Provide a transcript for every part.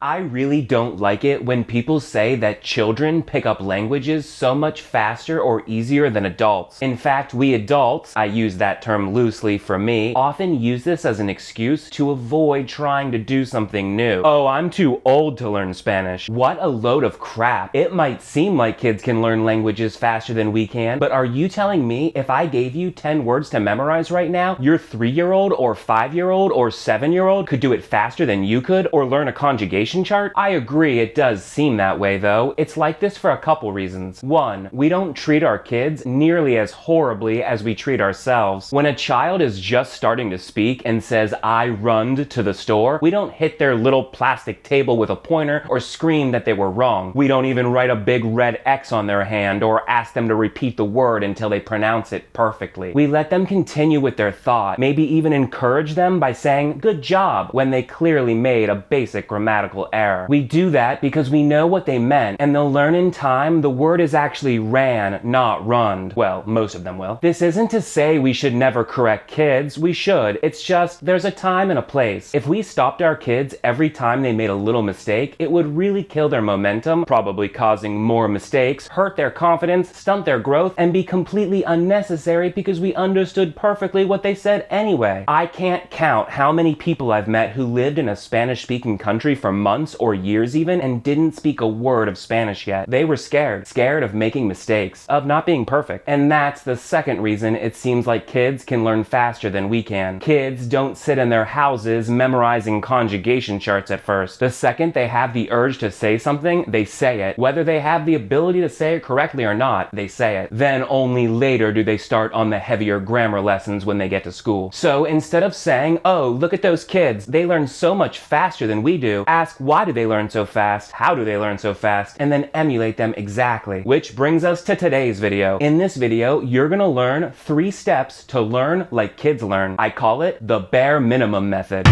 I really don't like it when people say that children pick up languages so much faster or easier than adults. In fact, we adults, I use that term loosely for me, often use this as an excuse to avoid trying to do something new. Oh, I'm too old to learn Spanish. What a load of crap. It might seem like kids can learn languages faster than we can, but are you telling me if I gave you 10 words to memorize right now, your 3-year-old or 5-year-old or 7-year-old could do it faster than you could, or learn a conjugation chart? I agree it does seem that way though. It's like this for a couple reasons. One, we don't treat our kids nearly as horribly as we treat ourselves. When a child is just starting to speak and says, "I runned to the store," we don't hit their little plastic table with a pointer or scream that they were wrong. We don't even write a big red X on their hand or ask them to repeat the word until they pronounce it perfectly. We let them continue with their thought, maybe even encourage them by saying, "Good job," when they clearly made a basic grammatical error. We do that because we know what they meant, and they'll learn in time the word is actually ran, not runned. Well, most of them will. This isn't to say we should never correct kids. We should. It's just there's a time and a place. If we stopped our kids every time they made a little mistake, it would really kill their momentum, probably causing more mistakes, hurt their confidence, stunt their growth, and be completely unnecessary because we understood perfectly what they said anyway. I can't count how many people I've met who lived in a Spanish-speaking country for months or years even and didn't speak a word of Spanish yet. They were scared of making mistakes, of not being perfect. And that's the second reason it seems like kids can learn faster than we can. Kids don't sit in their houses memorizing conjugation charts at first. The second they have the urge to say something, they say it. Whether they have the ability to say it correctly or not, they say it. Then only later do they start on the heavier grammar lessons when they get to school. So instead of saying, "Oh, look at those kids, they learn so much faster than we do," ask, why do they learn so fast? How do they learn so fast? And then emulate them exactly. Which brings us to today's video. In this video, you're gonna learn 3 steps to learn like kids learn. I call it the bare minimum method.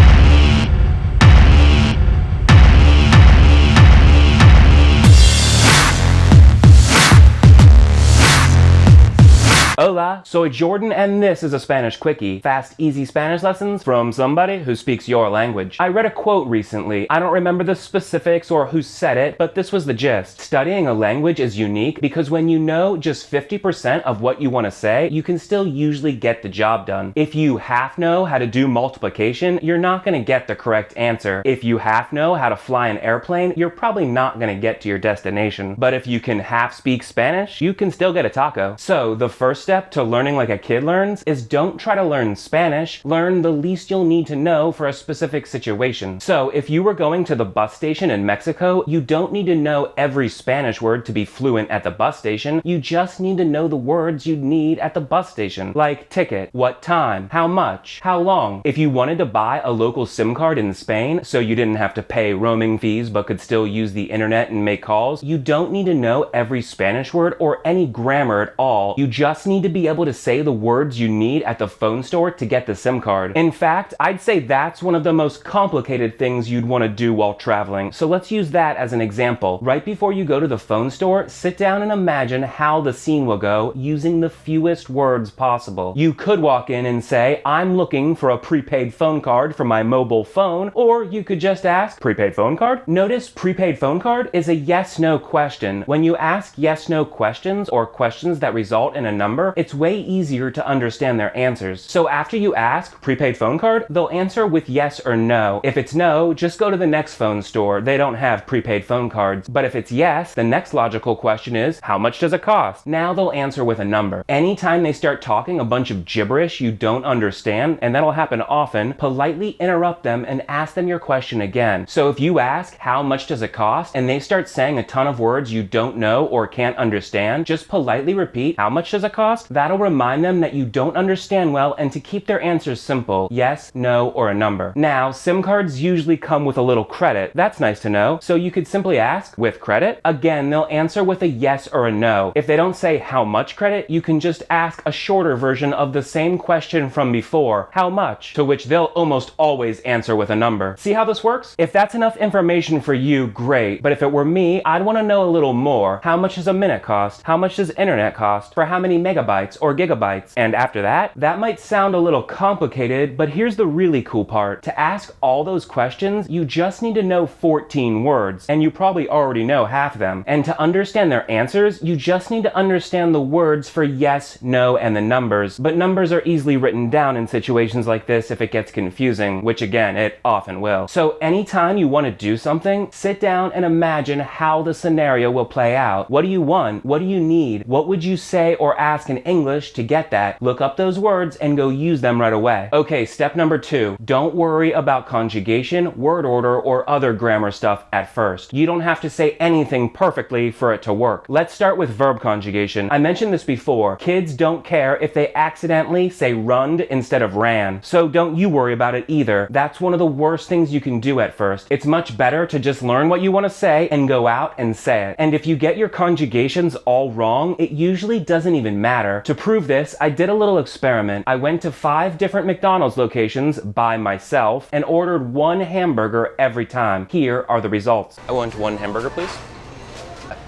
Hola, soy Jordan and this is a Spanish Quickie. Fast, easy Spanish lessons from somebody who speaks your language. I read a quote recently. I don't remember the specifics or who said it, but this was the gist. Studying a language is unique because when you know just 50% of what you want to say, you can still usually get the job done. If you half know how to do multiplication, you're not going to get the correct answer. If you half know how to fly an airplane, you're probably not going to get to your destination. But if you can half speak Spanish, you can still get a taco. So the first step to learning like a kid learns is don't try to learn Spanish, learn the least you'll need to know for a specific situation. So if you were going to the bus station in Mexico, you don't need to know every Spanish word to be fluent at the bus station, you just need to know the words you'd need at the bus station, like ticket, what time, how much, how long. If you wanted to buy a local SIM card in Spain so you didn't have to pay roaming fees but could still use the internet and make calls, you don't need to know every Spanish word or any grammar at all. You just need to be able to say the words you need at the phone store to get the SIM card. In fact, I'd say that's one of the most complicated things you'd want to do while traveling. So let's use that as an example. Right before you go to the phone store, sit down and imagine how the scene will go using the fewest words possible. You could walk in and say, "I'm looking for a prepaid phone card for my mobile phone," or you could just ask, "Prepaid phone card?" Notice prepaid phone card is a yes-no question. When you ask yes-no questions or questions that result in a number, it's way easier to understand their answers. So after you ask prepaid phone card, they'll answer with yes or no. If it's no, just go to the next phone store. They don't have prepaid phone cards. But if it's yes, the next logical question is, how much does it cost? Now they'll answer with a number. Anytime they start talking a bunch of gibberish you don't understand, and that'll happen often, politely interrupt them and ask them your question again. So if you ask, how much does it cost? And they start saying a ton of words you don't know or can't understand, just politely repeat, how much does it cost? That'll remind them that you don't understand well and to keep their answers simple, yes, no, or a number. Now, SIM cards usually come with a little credit. That's nice to know. So you could simply ask, with credit? Again, they'll answer with a yes or a no. If they don't say how much credit, you can just ask a shorter version of the same question from before, how much? To which they'll almost always answer with a number. See how this works? If that's enough information for you, great. But if it were me, I'd want to know a little more. How much does a minute cost? How much does internet cost? For how many megabytes? megabytes or gigabytes. And after that might sound a little complicated, but here's the really cool part. To ask all those questions, you just need to know 14 words, and you probably already know half of them. And to understand their answers, you just need to understand the words for yes, no, and the numbers. But numbers are easily written down in situations like this if it gets confusing, which again, it often will. So anytime you want to do something, sit down and imagine how the scenario will play out. What do you want? What do you need? What would you say or ask in English to get that? Look up those words and go use them right away. Okay, step number 2. Don't worry about conjugation, word order, or other grammar stuff at first. You don't have to say anything perfectly for it to work. Let's start with verb conjugation. I mentioned this before. Kids don't care if they accidentally say runned instead of ran. So don't you worry about it either. That's one of the worst things you can do at first. It's much better to just learn what you want to say and go out and say it. And if you get your conjugations all wrong, it usually doesn't even matter. To prove this, I did a little experiment. I went to 5 different McDonald's locations by myself and ordered 1 hamburger every time. Here are the results. I want 1 hamburger, please.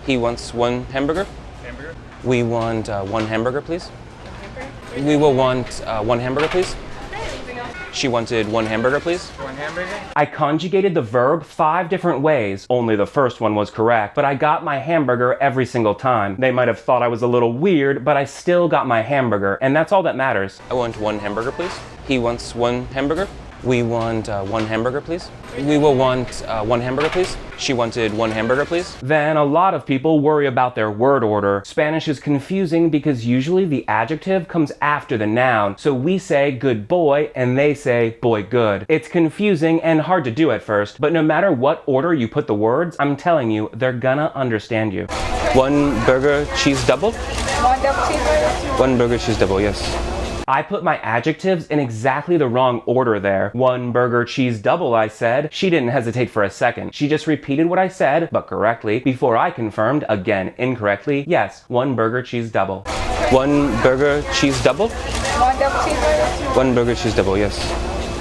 He wants 1 hamburger. Hamburger. We want 1 hamburger, please. Hamburger. We will want 1 hamburger, please. She wanted 1 hamburger, please. 1 hamburger? I conjugated the verb 5 different ways. Only the first one was correct, but I got my hamburger every single time. They might have thought I was a little weird, but I still got my hamburger, and that's all that matters. I want 1 hamburger, please. He wants 1 hamburger. We want 1 hamburger, please. We will want 1 hamburger, please. She wanted 1 hamburger, please. Then a lot of people worry about their word order. Spanish is confusing because usually the adjective comes after the noun. So we say good boy and they say boy good. It's confusing and hard to do at first, but no matter what order you put the words, I'm telling you, they're gonna understand you. 1 burger, cheese double? 1 double cheeseburger? 1 burger, cheese double, yes. I put my adjectives in exactly the wrong order there. 1 burger cheese double, I said. She didn't hesitate for a second. She just repeated what I said, but correctly, before I confirmed, again incorrectly, yes, 1 burger cheese double. 1 burger cheese double? 1 double cheeseburger? 1 burger cheese double, yes.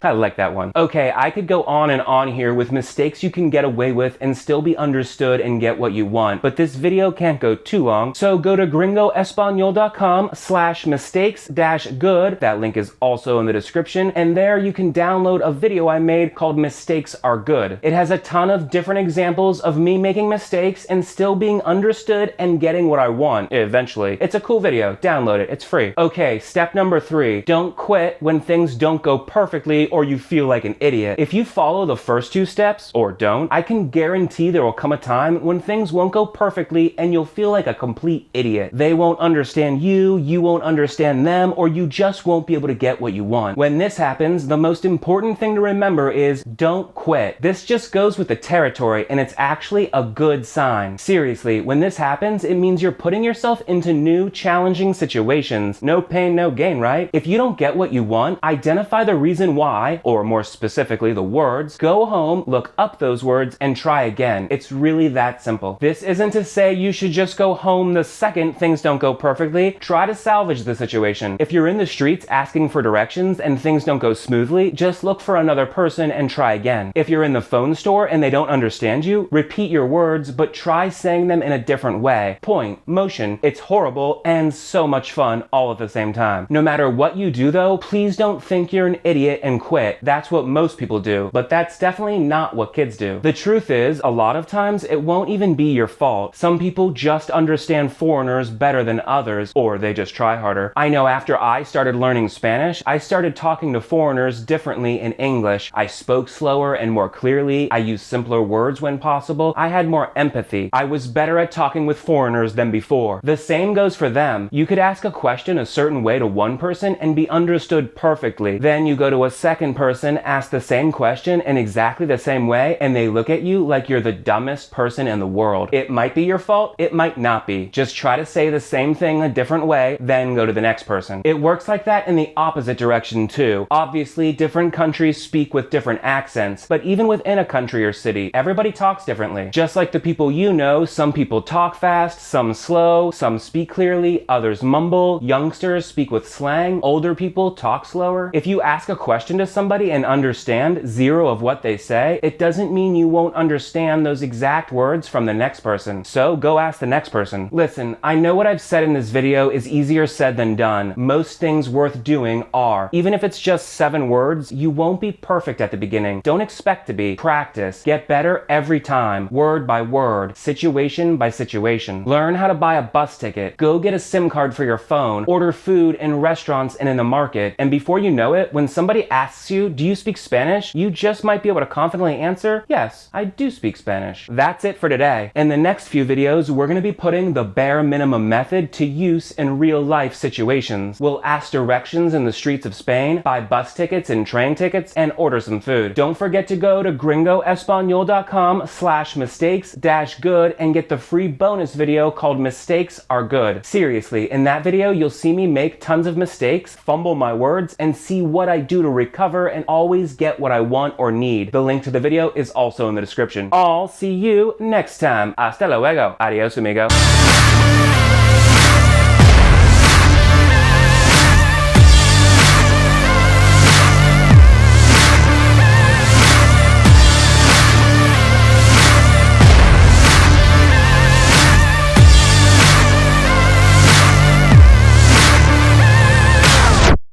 I like that one. Okay, I could go on and on here with mistakes you can get away with and still be understood and get what you want, but this video can't go too long, so go to gringoespanol.com/mistakes-good. That link is also in the description, and there you can download a video I made called Mistakes Are Good. It has a ton of different examples of me making mistakes and still being understood and getting what I want, eventually. It's a cool video. Download it. It's free. Okay, step number 3. Don't quit when things don't go perfectly or you feel like an idiot. If you follow the first 2 steps, or don't, I can guarantee there will come a time when things won't go perfectly and you'll feel like a complete idiot. They won't understand you, you won't understand them, or you just won't be able to get what you want. When this happens, the most important thing to remember is don't quit. This just goes with the territory and it's actually a good sign. Seriously, when this happens, it means you're putting yourself into new, challenging situations. No pain, no gain, right? If you don't get what you want, identify the reason why, or more specifically the words, go home, look up those words, and try again. It's really that simple. This isn't to say you should just go home the second things don't go perfectly. Try to salvage the situation. If you're in the streets asking for directions and things don't go smoothly, just look for another person and try again. If you're in the phone store and they don't understand you, repeat your words, but try saying them in a different way. Point, motion. It's horrible and so much fun all at the same time. No matter what you do though, please don't think you're an idiot and quit. That's what most people do, but that's definitely not what kids do. The truth is, a lot of times it won't even be your fault. Some people just understand foreigners better than others, or they just try harder. I know after I started learning Spanish, I started talking to foreigners differently in English. I spoke slower and more clearly. I used simpler words when possible. I had more empathy. I was better at talking with foreigners than before. The same goes for them. You could ask a question a certain way to one person and be understood perfectly. Then you go to a second person, ask the same question in exactly the same way, and they look at you like you're the dumbest person in the world. It might be your fault, it might not be. Just try to say the same thing a different way, then go to the next person. It works like that in the opposite direction too. Obviously, different countries speak with different accents, but even within a country or city, everybody talks differently. Just like the people you know, some people talk fast, some slow, some speak clearly, others mumble, youngsters speak with slang, older people talk slower. If you ask a question to to somebody and understand 0 of what they say, it doesn't mean you won't understand those exact words from the next person. So go ask the next person. Listen, I know what I've said in this video is easier said than done. Most things worth doing are. Even if it's just 7 words, you won't be perfect at the beginning. Don't expect to be. Practice. Get better every time. Word by word. Situation by situation. Learn how to buy a bus ticket. Go get a SIM card for your phone. Order food in restaurants and in the market. And before you know it, when somebody asks you, do you speak Spanish? You just might be able to confidently answer, yes, I do speak Spanish. That's it for today. In the next few videos, we're going to be putting the bare minimum method to use in real life situations. We'll ask directions in the streets of Spain, buy bus tickets and train tickets, and order some food. Don't forget to go to gringoespanol.com/mistakes-good and get the free bonus video called Mistakes Are Good. Seriously, in that video, you'll see me make tons of mistakes, fumble my words, and see what I do to recover and always get what I want or need. The link to the video is also in the description. I'll see you next time. Hasta luego. Adios, amigo.